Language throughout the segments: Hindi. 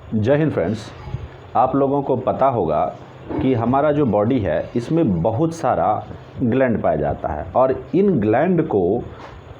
जय हिंद फ्रेंड्स। आप लोगों को पता होगा कि हमारा जो बॉडी है इसमें बहुत सारा ग्लैंड पाया जाता है और इन ग्लैंड को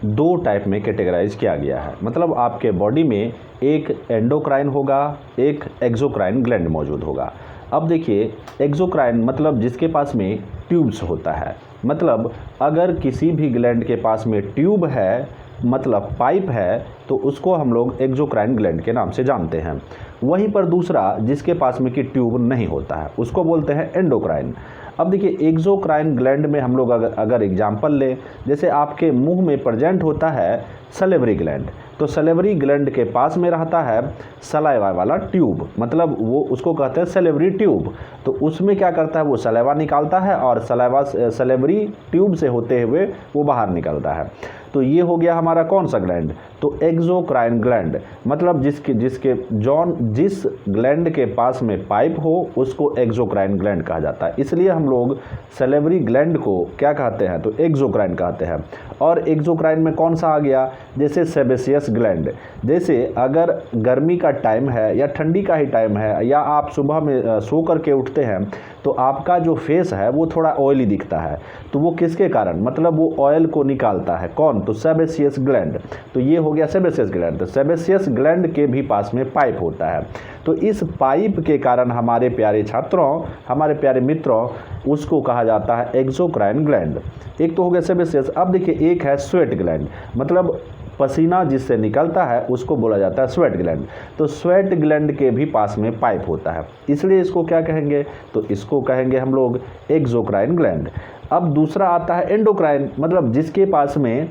दो टाइप में कैटेगराइज किया गया है। मतलब आपके बॉडी में एक एंडोक्राइन होगा, एक एक्सोक्राइन ग्लैंड मौजूद होगा। अब देखिए, एक्सोक्राइन मतलब जिसके पास में ट्यूब्स होता है। मतलब अगर किसी भी ग्लैंड के पास में ट्यूब है, मतलब पाइप है, तो उसको हम लोग एक्सोक्राइन ग्लैंड के नाम से जानते हैं। वहीं पर दूसरा जिसके पास में कि ट्यूब नहीं होता है उसको बोलते हैं एंडोक्राइन। अब देखिए, एक्सोक्राइन ग्लैंड में हम लोग अगर एग्जांपल लें, जैसे आपके मुंह में प्रेजेंट होता है सलेवरी ग्लैंड, तो सलेवरी ग्लैंड के पास में रहता है सलाइवा वाला ट्यूब, मतलब वो उसको कहते हैं सलेवरी ट्यूब। तो उसमें क्या करता है, वो सलाइवा निकालता है और सलेवरी ट्यूब से होते हुए वो बाहर निकलता है। तो ये हो गया हमारा कौन सा ग्लैंड, तो एक्सोक्राइन ग्लैंड। मतलब जिस ग्लैंड के पास में पाइप हो उसको एक्सोक्राइन ग्लैंड कहा जाता है। इसलिए हम लोग सलेवरी ग्लैंड को क्या कहते हैं, तो एक्सोक्राइन कहते हैं। और एक्सोक्राइन में कौन सा आ गया, जैसे सेबेसियस ग्लैंड। जैसे अगर गर्मी का टाइम है या ठंडी का ही टाइम है, या आप सुबह में सो करके उठते हैं तो आपका जो फेस है वो थोड़ा ऑयली दिखता है, तो वो किसके कारण, मतलब वो ऑयल को निकालता है कौन, तो सेबेसियस ग्लैंड। तो ये हो गया सेबेसियस ग्लैंड। तो सेबेसियस ग्लैंड के भी पास में पाइप होता है। तो इस पाइप के कारण हमारे प्यारे छात्रों, हमारे प्यारे मित्रों, उसको कहा जाता है एक्सोक्राइन ग्लैंड। एक तो हो गया सेबेसियस। अब देखिए, एक है स्वेट ग्लैंड, मतलब पसीना जिससे निकलता है उसको बोला जाता है स्वेट ग्लैंड। तो स्वेट ग्लैंड के भी पास में पाइप होता है, इसलिए इसको क्या कहेंगे, तो इसको कहेंगे हम लोग एक्सोक्राइन ग्लैंड। अब दूसरा आता है एंडोक्राइन, मतलब जिसके पास में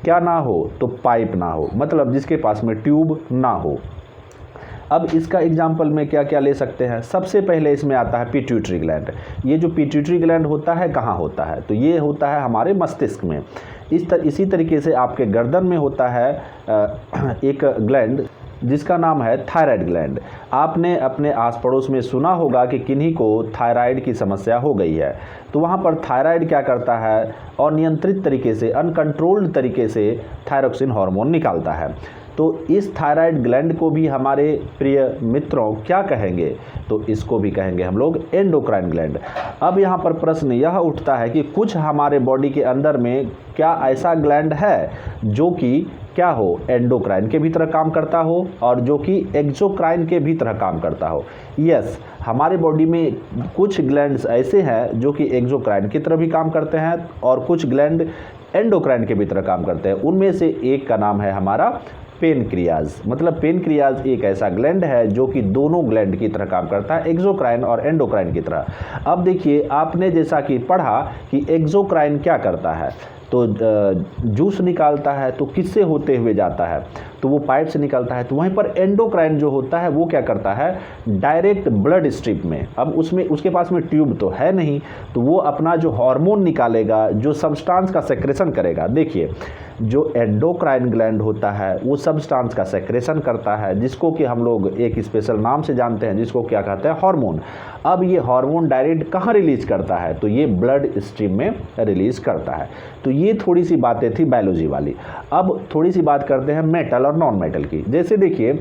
क्या ना हो, तो पाइप ना हो, मतलब जिसके पास में ट्यूब ना हो। अब इसका एग्जाम्पल में क्या क्या ले सकते हैं, सबसे पहले इसमें आता है पिट्यूटरी ग्लैंड। ये जो पिट्यूटरी ग्लैंड होता है कहाँ होता है, तो ये होता है हमारे मस्तिष्क में। इसी तरीके से आपके गर्दन में होता है एक ग्लैंड जिसका नाम है थायराइड ग्लैंड। आपने अपने आस पड़ोस में सुना होगा कि किन्हीं को थायराइड की समस्या हो गई है, तो वहाँ पर थायराइड क्या करता है, अनियंत्रित तरीके से, अनकंट्रोल्ड तरीके से थायरोक्सिन हार्मोन निकालता है। तो इस थायराइड ग्लैंड को भी हमारे प्रिय मित्रों क्या कहेंगे, तो इसको भी कहेंगे हम लोग एंडोक्राइन ग्लैंड। अब यहाँ पर प्रश्न यह उठता है कि कुछ हमारे बॉडी के अंदर में क्या ऐसा ग्लैंड है जो कि क्या हो, एंडोक्राइन के भी तरह काम करता हो और जो कि एक्सोक्राइन के भी तरह काम करता हो। यस, हमारे बॉडी में कुछ ग्लैंड्स ऐसे हैं जो कि एक्सोक्राइन की तरह भी काम करते हैं और कुछ ग्लैंड एंडोक्राइन के भी तरह काम करते हैं। उनमें से एक का नाम है हमारा पेनक्रियाज। मतलब पेनक्रियाज एक ऐसा ग्लैंड है जो कि दोनों ग्लैंड की तरह काम करता है, एक्सोक्राइन और एंडोक्राइन की तरह। अब देखिए, आपने जैसा कि पढ़ा कि एक्सोक्राइन क्या करता है, तो जूस निकालता है, तो किससे होते हुए जाता है, तो वो पाइप से निकलता है। तो वहीं पर एंडोक्राइन जो होता है वो क्या करता है, डायरेक्ट ब्लड स्ट्रीम में। अब उसमें उसके पास में ट्यूब तो है नहीं, तो वो अपना जो हार्मोन निकालेगा, जो सब्सटेंस का सेक्रेशन करेगा। देखिए, जो एंडोक्राइन ग्लैंड होता है वो सब्सटेंस का सेक्रेशन करता है, जिसको कि हम लोग एक स्पेशल नाम से जानते हैं, जिसको क्या कहते हैं, हार्मोन। अब ये हार्मोन डायरेक्ट कहाँ रिलीज करता है, तो ये ब्लड स्ट्रीम में रिलीज करता है। तो ये थोड़ी सी बातें थी बायोलॉजी वाली। अब थोड़ी सी बात करते हैं मेटल और नॉन मेटल की। जैसे देखिए,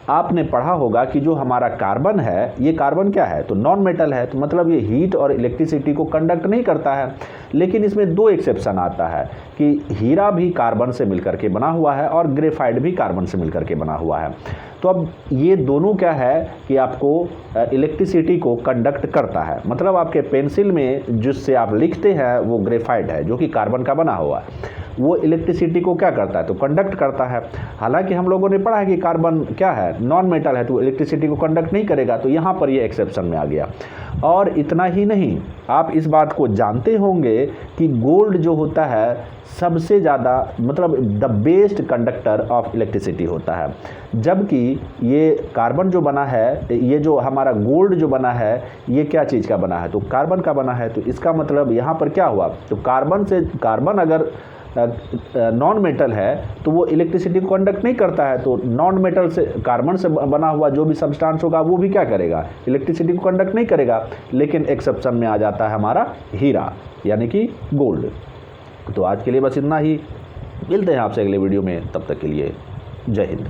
आपने पढ़ा होगा कि जो हमारा कार्बन है, ये कार्बन क्या है, तो नॉन मेटल है। तो मतलब ये हीट और इलेक्ट्रिसिटी को कंडक्ट नहीं करता है। लेकिन इसमें दो एक्सेप्शन आता है कि हीरा भी कार्बन से मिलकर के बना हुआ है और ग्रेफाइट भी कार्बन से मिलकर के बना हुआ है। तो अब ये दोनों क्या है कि आपको इलेक्ट्रिसिटी को कंडक्ट करता है। मतलब आपके पेंसिल में जिससे आप लिखते हैं वो ग्रेफाइट है जो कि कार्बन का बना हुआ है, वो इलेक्ट्रिसिटी को क्या करता है, तो कंडक्ट करता है। हालांकि हम लोगों ने पढ़ा है कि कार्बन क्या है, नॉन मेटल है, तो इलेक्ट्रिसिटी को कंडक्ट नहीं करेगा। तो यहाँ पर ये एक्सेप्शन में आ गया। और इतना ही नहीं, आप इस बात को जानते होंगे कि गोल्ड जो होता है सबसे ज़्यादा, मतलब the best conductor of electricity होता है। जबकि ये कार्बन जो बना है, ये जो हमारा गोल्ड जो बना है, ये क्या चीज़ का बना है, तो कार्बन का बना है। तो इसका मतलब यहाँ पर क्या हुआ, तो कार्बन अगर नॉन मेटल है तो वो इलेक्ट्रिसिटी को कंडक्ट नहीं करता है। तो नॉन मेटल से, कार्बन से बना हुआ जो भी सब्सटेंस होगा वो भी क्या करेगा, इलेक्ट्रिसिटी को कंडक्ट नहीं करेगा। लेकिन एक्सेप्शन में आ जाता है हमारा हीरा, यानी कि गोल्ड। तो आज के लिए बस इतना ही, मिलते हैं आपसे अगले वीडियो में, तब तक के लिए जय हिंद।